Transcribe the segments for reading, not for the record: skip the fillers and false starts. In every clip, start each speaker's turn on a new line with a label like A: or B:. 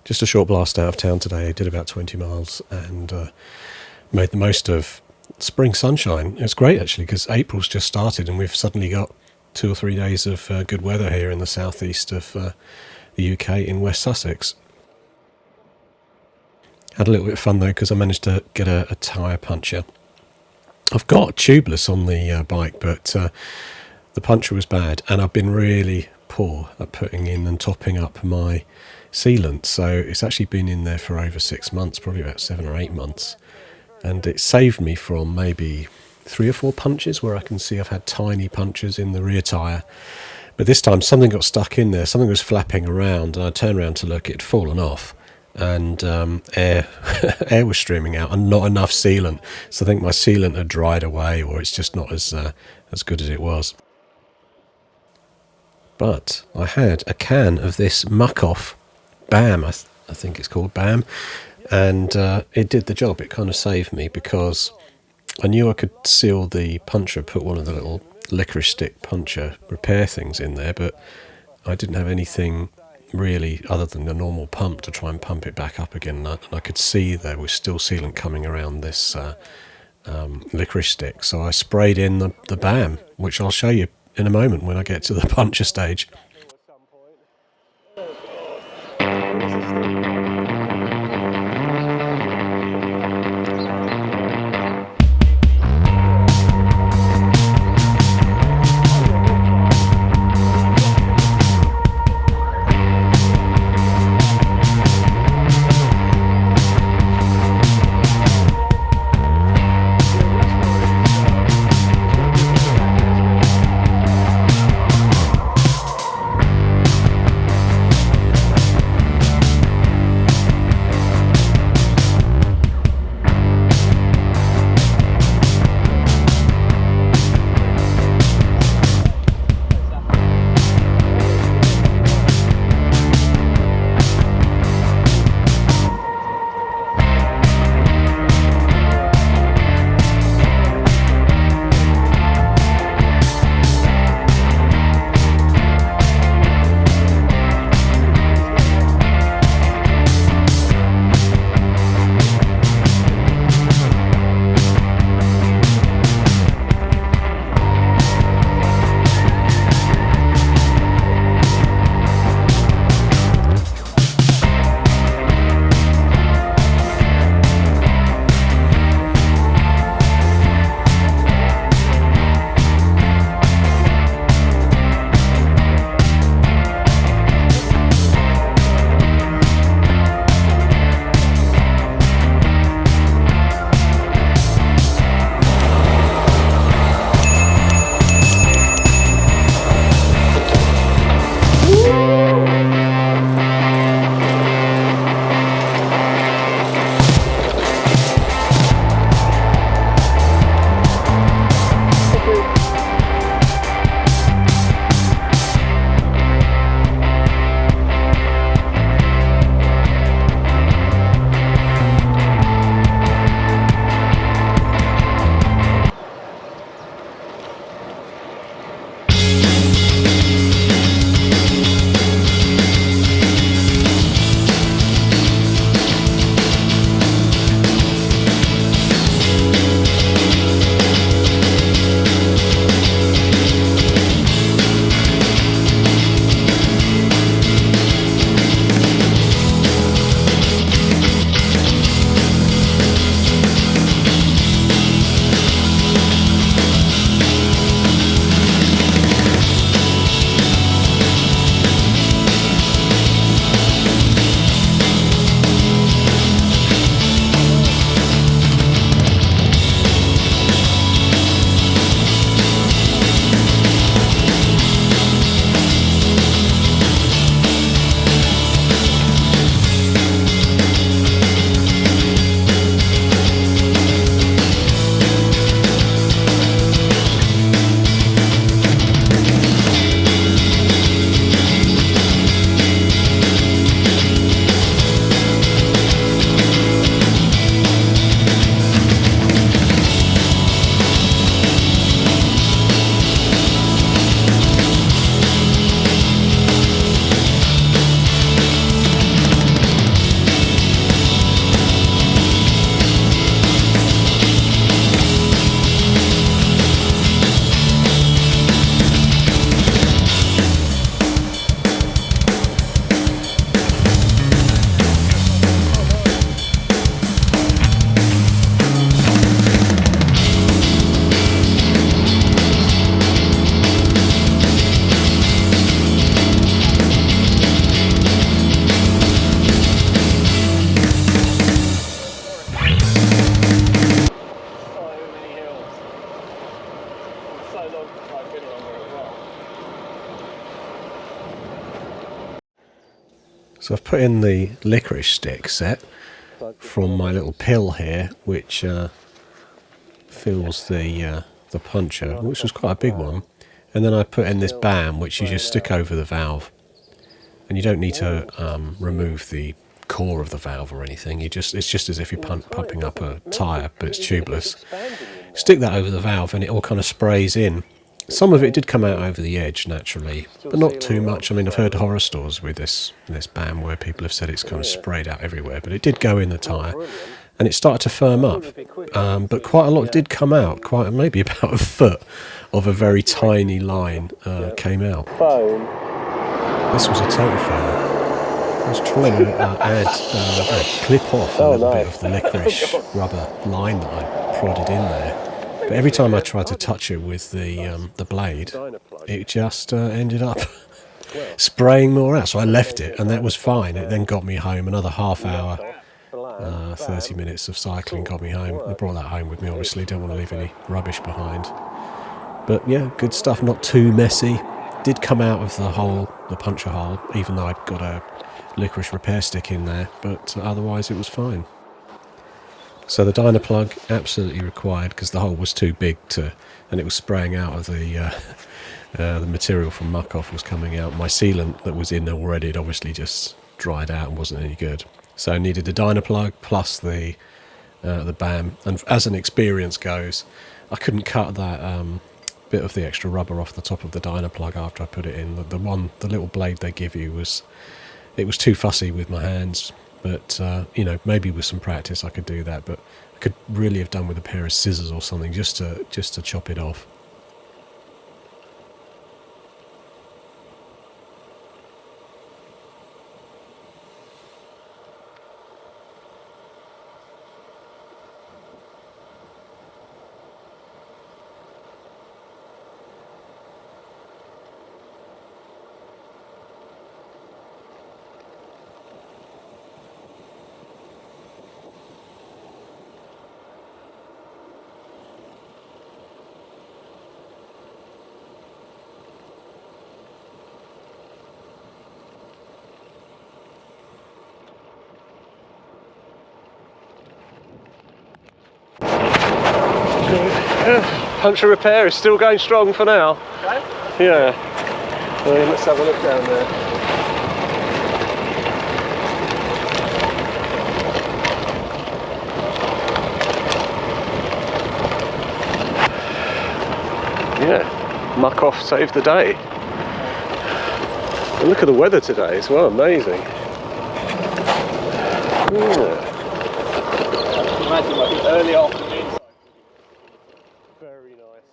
A: Just a short blast out of town today. I did about 20 miles and made the most of spring sunshine. It's great actually, because April's just started and we've suddenly got 2 or 3 days of good weather here in the southeast of the UK in West Sussex. Had a little bit of fun though, because I managed to get a tyre puncture. I've got tubeless on the bike, but the puncture was bad, and I've been really poor at putting in and topping up my sealant, so it's actually been in there for over 6 months, probably about 7 or 8 months, and it saved me from maybe 3 or 4 punches where I can see I've had tiny punctures in the rear tyre. But this time something got stuck in there, something was flapping around, and I turned around to look, it had fallen off, and air was streaming out and not enough sealant. So I think my sealant had dried away, or it's just not as good as it was. But I had a can of this Muc-Off Bam, I think it's called Bam, and it did the job. It kind of saved me, because I knew I could seal the puncture, put one of the little licorice stick puncture repair things in there, but I didn't have anything really other than the normal pump to try and pump it back up again, and I could see there was still sealant coming around this licorice stick, so I sprayed in the Bam, which I'll show you in a moment when I get to the puncture stage. So I've put in the licorice stick set from my little pill here, which fills the puncture, which was quite a big one. And then I put in this bam, which you just stick over the valve, and you don't need to remove the core of the valve or anything. It's just as if you're pumping up a tyre, but it's tubeless. Stick that over the valve, and it all kind of sprays in. Some of it did come out over the edge naturally, but not too much. I mean, I've heard horror stories with this bam where people have said it's kind of sprayed out everywhere, but it did go in the tyre, and it started to firm up. But quite a lot did come out. Quite maybe about a foot of a very tiny line came out. This was a total fail. I was trying to clip off a little bit of the licorice rubber line that I prodded in there. But every time I tried to touch it with the blade, it just ended up spraying more out. So I left it, and that was fine. It then got me home. Another half hour, 30 minutes of cycling got me home. I brought that home with me, obviously. Don't want to leave any rubbish behind. But yeah, good stuff. Not too messy. Did come out of the puncture hole, even though I'd got a licorice repair stick in there. But otherwise, it was fine. So the dyno plug absolutely required because the hole was too big and it was spraying out of the material from Muc-Off was coming out. My sealant that was in there already had obviously just dried out and wasn't any good. So I needed a dyno plug plus the bam. And as an experience goes, I couldn't cut that bit of the extra rubber off the top of the dyno plug after I put it in. The little blade they give you was too fussy with my hands. But, maybe with some practice I could do that, but I could really have done with a pair of scissors or something just to chop it off. Puncture repair is still going strong for now. Okay. Yeah. Let's have a look down there. Yeah, Muc-Off saved the day. And look at the weather today as well, amazing. Yeah.
B: Imagine like early afternoon.
A: Very nice.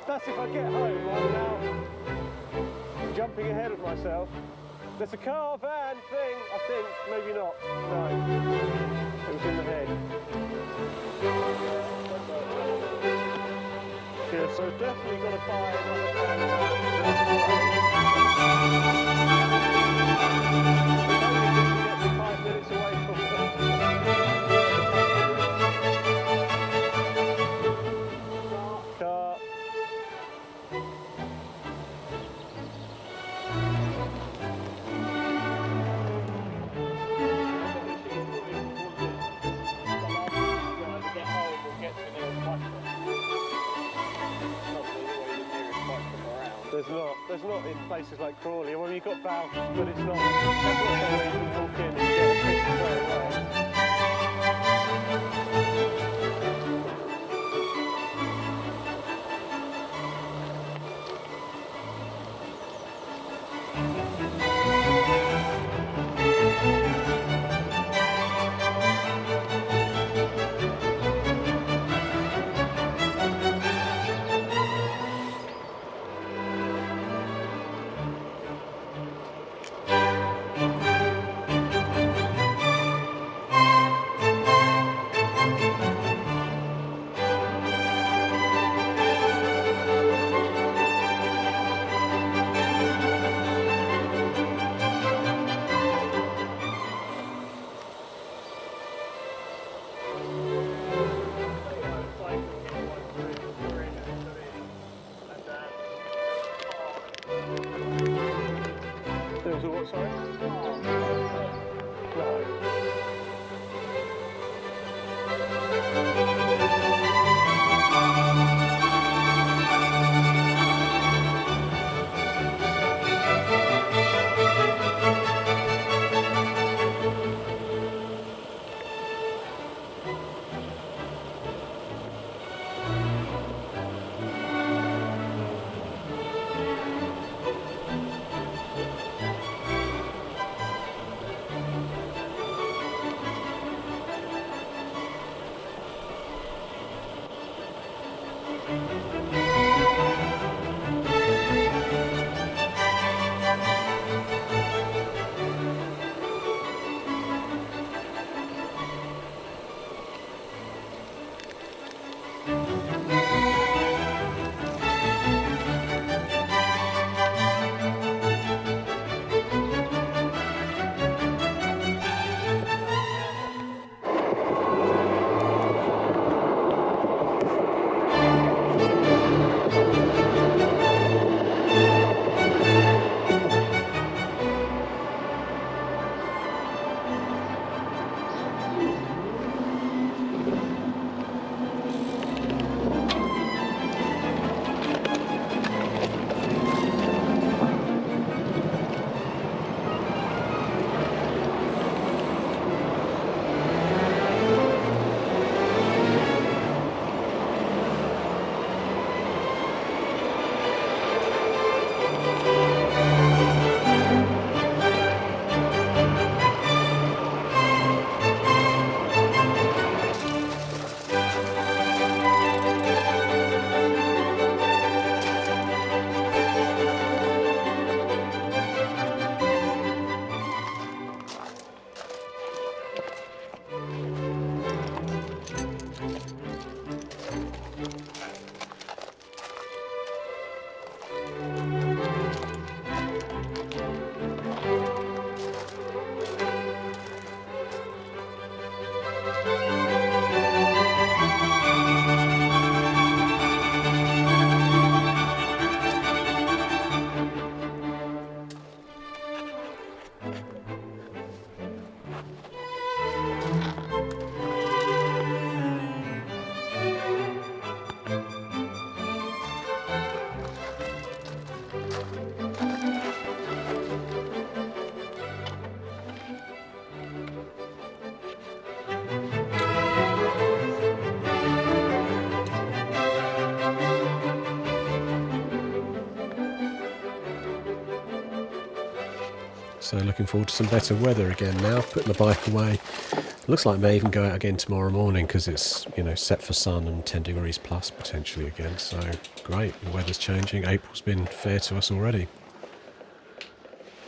A: That's if I get home. I'm now jumping ahead of myself. There's a car, van thing, I think. Maybe not. No. It was in the head. Yeah, so definitely got to buy another van. Get 5 minutes away from car. There's not in places like Crawley. Well, you've got valves, but it's not. That's not somewhere you can walk in and get a fix straight away. So looking forward to some better weather again now. Putting the bike away. Looks like I may even go out again tomorrow morning because it's, you know, set for sun and 10 degrees plus potentially again. So great, the weather's changing. April's been fair to us already.